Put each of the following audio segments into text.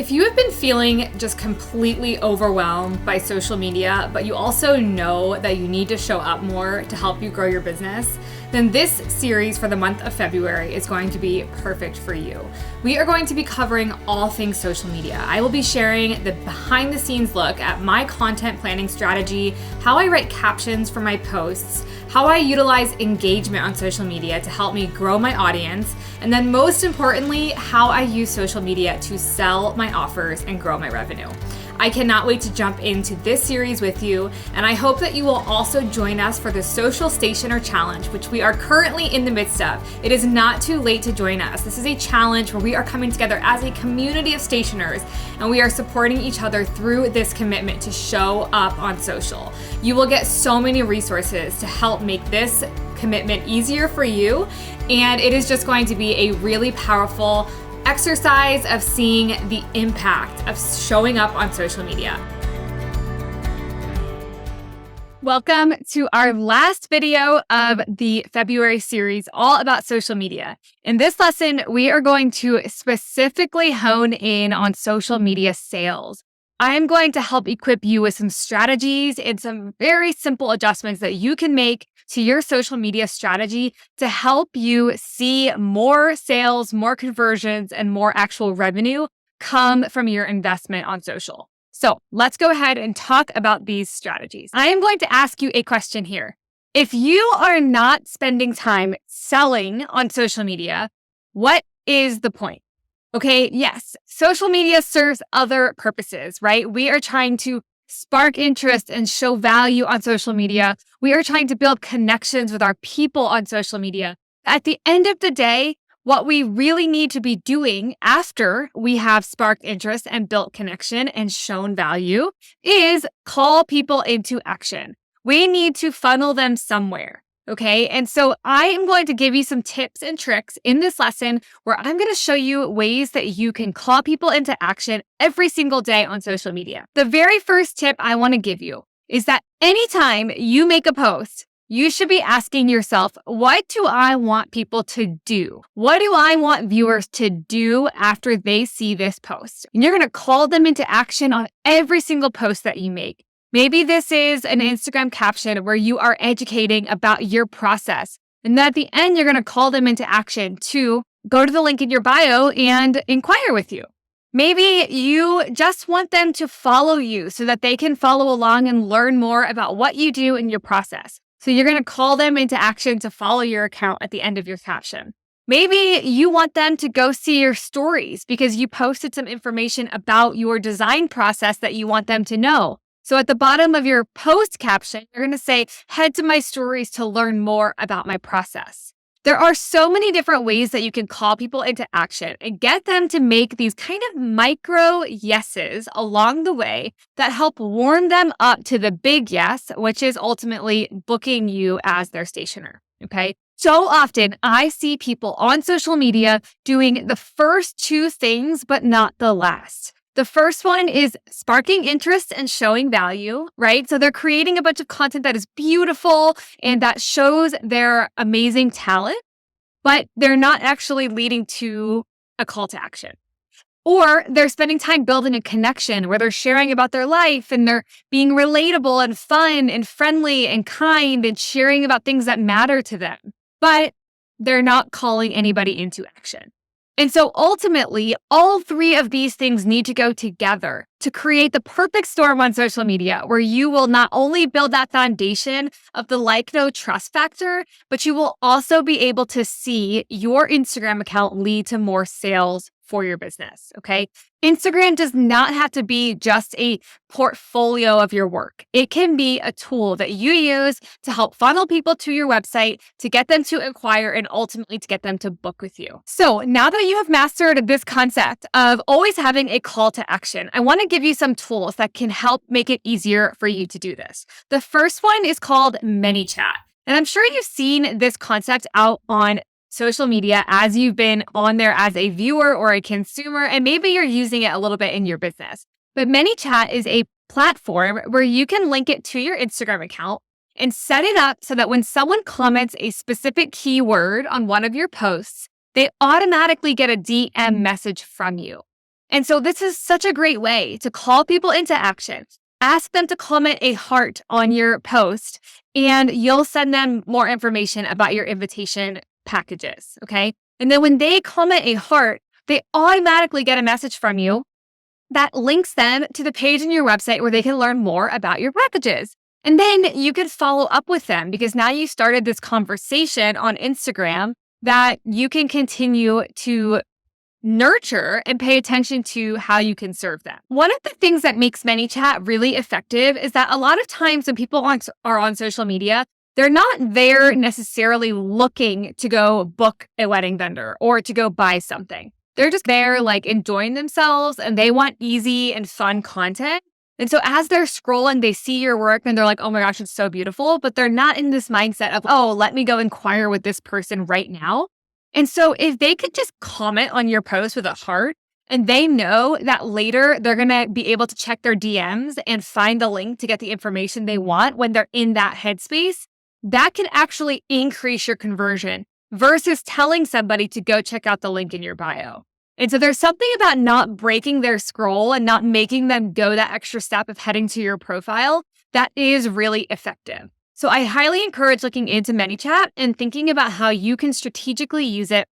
If you have been feeling just completely overwhelmed by social media, but you also know that you need to show up more to help you grow your business, then this series for the month of February is going to be perfect for you. We are going to be covering all things social media. I will be sharing the behind the scenes look at my content planning strategy, how I write captions for my posts, how I utilize engagement on social media to help me grow my audience, and then most importantly, how I use social media to sell my offers and grow my revenue. I cannot wait to jump into this series with you, and I hope that you will also join us for the Social Stationer Challenge, which we are currently in the midst of. It is not too late to join us. This is a challenge where we are coming together as a community of stationers, and we are supporting each other through this commitment to show up on social. You will get so many resources to help make this commitment easier for you, and it is just going to be a really powerful exercise of seeing the impact of showing up on social media. Welcome to our last video of the February series, all about social media. In this lesson, we are going to specifically hone in on social media sales. I am going to help equip you with some strategies and some very simple adjustments that you can make to your social media strategy to help you see more sales, more conversions, and more actual revenue come from your investment on social. So let's go ahead and talk about these strategies. I am going to ask you a question here. If you are not spending time selling on social media, what is the point? Okay, yes, social media serves other purposes, right? We are trying to spark interest and show value on social media. We are trying to build connections with our people on social media. At the end of the day, what we really need to be doing after we have sparked interest and built connection and shown value is call people into action. We need to funnel them somewhere. Okay, and so I am going to give you some tips and tricks in this lesson where I'm going to show you ways that you can call people into action every single day on social media. The very first tip I want to give you is that anytime you make a post, you should be asking yourself, what do I want people to do? What do I want viewers to do after they see this post? And you're going to call them into action on every single post that you make. Maybe this is an Instagram caption where you are educating about your process. And then at the end, you're going to call them into action to go to the link in your bio and inquire with you. Maybe you just want them to follow you so that they can follow along and learn more about what you do in your process. So you're going to call them into action to follow your account at the end of your caption. Maybe you want them to go see your stories because you posted some information about your design process that you want them to know. So at the bottom of your post caption, you're going to say, head to my stories to learn more about my process. There are so many different ways that you can call people into action and get them to make these kind of micro yeses along the way that help warm them up to the big yes, which is ultimately booking you as their stationer. Okay. So often I see people on social media doing the first two things, but not the last. The first one is sparking interest and showing value, right? So they're creating a bunch of content that is beautiful and that shows their amazing talent, but they're not actually leading to a call to action. Or they're spending time building a connection where they're sharing about their life and they're being relatable and fun and friendly and kind and sharing about things that matter to them, but they're not calling anybody into action. And so ultimately, all three of these things need to go together to create the perfect storm on social media where you will not only build that foundation of the like, know, trust factor, but you will also be able to see your Instagram account lead to more sales for your business, okay? Instagram does not have to be just a portfolio of your work. It can be a tool that you use to help funnel people to your website, to get them to inquire, and ultimately to get them to book with you. So now that you have mastered this concept of always having a call to action, I want to give you some tools that can help make it easier for you to do this. The first one is called ManyChat. And I'm sure you've seen this concept out on social media as you've been on there as a viewer or a consumer, and maybe you're using it a little bit in your business. But ManyChat is a platform where you can link it to your Instagram account and set it up so that when someone comments a specific keyword on one of your posts, they automatically get a DM message from you. And so this is such a great way to call people into action. Ask them to comment a heart on your post, and you'll send them more information about your invitation packages. Okay. And then when they comment a heart, they automatically get a message from you that links them to the page on your website where they can learn more about your packages. And then you can follow up with them because now you started this conversation on Instagram that you can continue to nurture and pay attention to how you can serve them. One of the things that makes ManyChat really effective is that a lot of times when people are on social media, they're not there necessarily looking to go book a wedding vendor or to go buy something. They're just there like enjoying themselves and they want easy and fun content. And so as they're scrolling, they see your work and they're like, oh my gosh, it's so beautiful. But they're not in this mindset of, oh, let me go inquire with this person right now. And so if they could just comment on your post with a heart and they know that later they're going to be able to check their DMs and find the link to get the information they want when they're in that headspace, that can actually increase your conversion versus telling somebody to go check out the link in your bio. And so there's something about not breaking their scroll and not making them go that extra step of heading to your profile that is really effective. So I highly encourage looking into ManyChat and thinking about how you can strategically use it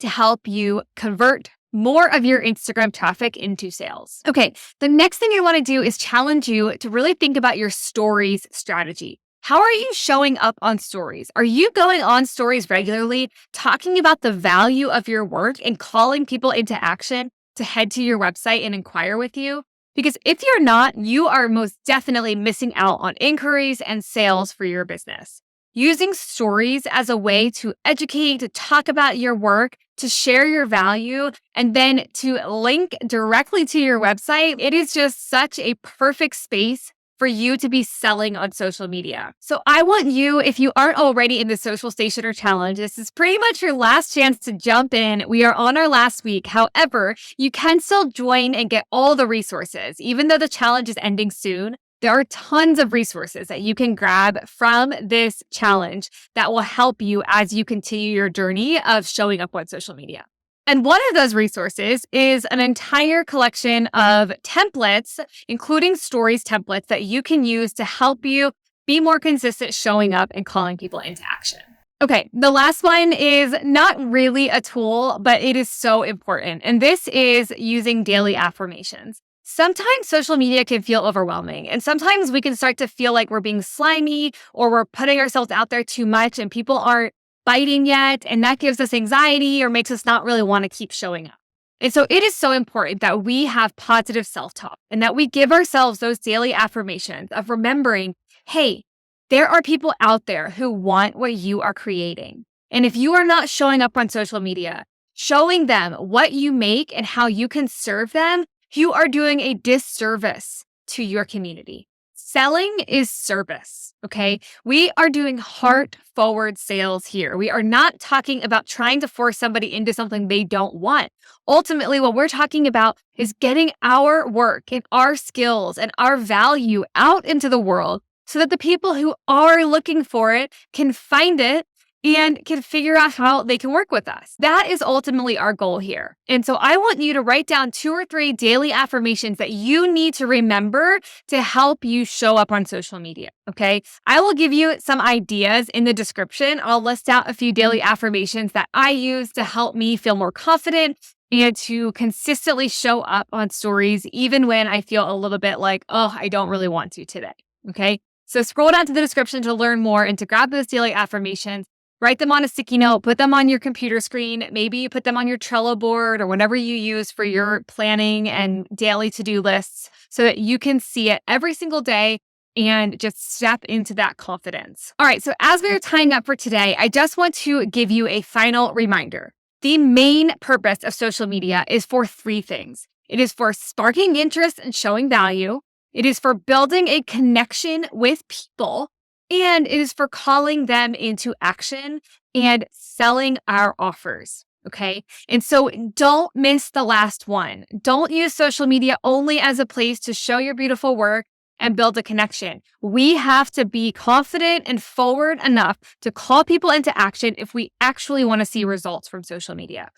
to help you convert more of your Instagram traffic into sales. Okay, the next thing I want to do is challenge you to really think about your stories strategy. How are you showing up on stories? Are you going on stories regularly, talking about the value of your work and calling people into action to head to your website and inquire with you? Because if you're not, you are most definitely missing out on inquiries and sales for your business. Using stories as a way to educate, to talk about your work, to share your value, and then to link directly to your website, it is just such a perfect space for you to be selling on social media. So I want you, if you aren't already in the Social Stationer Challenge, this is pretty much your last chance to jump in. We are on our last week. However, you can still join and get all the resources. Even though the challenge is ending soon, there are tons of resources that you can grab from this challenge that will help you as you continue your journey of showing up on social media. And one of those resources is an entire collection of templates, including stories templates that you can use to help you be more consistent showing up and calling people into action. Okay, the last one is not really a tool, but it is so important. And this is using daily affirmations. Sometimes social media can feel overwhelming, and sometimes we can start to feel like we're being slimy or we're putting ourselves out there too much and people aren't biting yet, and that gives us anxiety or makes us not really want to keep showing up. And so it is so important that we have positive self-talk and that we give ourselves those daily affirmations of remembering, hey, there are people out there who want what you are creating. And if you are not showing up on social media, showing them what you make and how you can serve them, you are doing a disservice to your community. Selling is service, okay? We are doing heart-forward sales here. We are not talking about trying to force somebody into something they don't want. Ultimately, what we're talking about is getting our work and our skills and our value out into the world so that the people who are looking for it can find it and can figure out how they can work with us. That is ultimately our goal here. And so I want you to write down 2 or 3 daily affirmations that you need to remember to help you show up on social media, okay? I will give you some ideas in the description. I'll list out a few daily affirmations that I use to help me feel more confident and to consistently show up on stories, even when I feel a little bit like, oh, I don't really want to today, okay? So scroll down to the description to learn more and to grab those daily affirmations. Write them on a sticky note, put them on your computer screen. Maybe you put them on your Trello board or whatever you use for your planning and daily to-do lists so that you can see it every single day and just step into that confidence. All right, so as we're tying up for today, I just want to give you a final reminder. The main purpose of social media is for 3 things. It is for sparking interest and showing value. It is for building a connection with people. And it is for calling them into action and selling our offers, okay? And so don't miss the last one. Don't use social media only as a place to show your beautiful work and build a connection. We have to be confident and forward enough to call people into action if we actually want to see results from social media.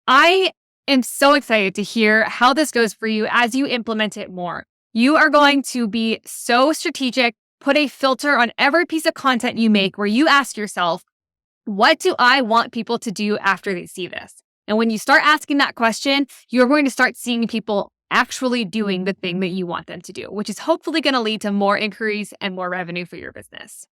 I am so excited to hear how this goes for you as you implement it more. You are going to be so strategic, put a filter on every piece of content you make where you ask yourself, what do I want people to do after they see this? And when you start asking that question, you're going to start seeing people actually doing the thing that you want them to do, which is hopefully going to lead to more inquiries and more revenue for your business.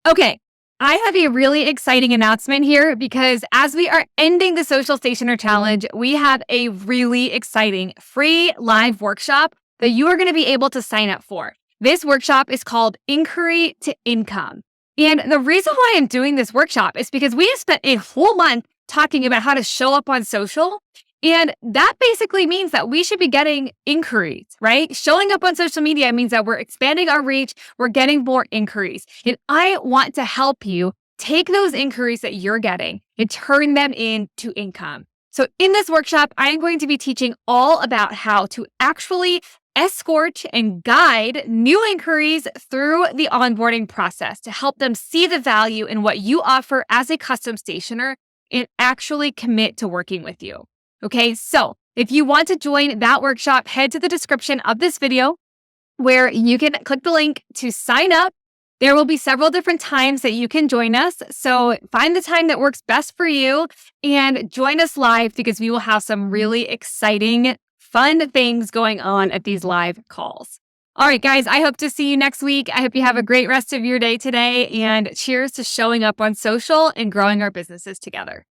Okay, I have a really exciting announcement here because as we are ending the Social Stationer Challenge, we have a really exciting free live workshop that you are going to be able to sign up for. This workshop is called Inquiry to Income. And the reason why I'm doing this workshop is because we have spent a whole month talking about how to show up on social. And that basically means that we should be getting inquiries, right? Showing up on social media means that we're expanding our reach, we're getting more inquiries. And I want to help you take those inquiries that you're getting and turn them into income. So in this workshop, I am going to be teaching all about how to actually escort and guide new inquiries through the onboarding process to help them see the value in what you offer as a custom stationer and actually commit to working with you. Okay, so if you want to join that workshop, head to the description of this video where you can click the link to sign up. There will be several different times that you can join us. So find the time that works best for you and join us live because we will have some really exciting, fun things going on at these live calls. All right, guys, I hope to see you next week. I hope you have a great rest of your day today and cheers to showing up on social and growing our businesses together.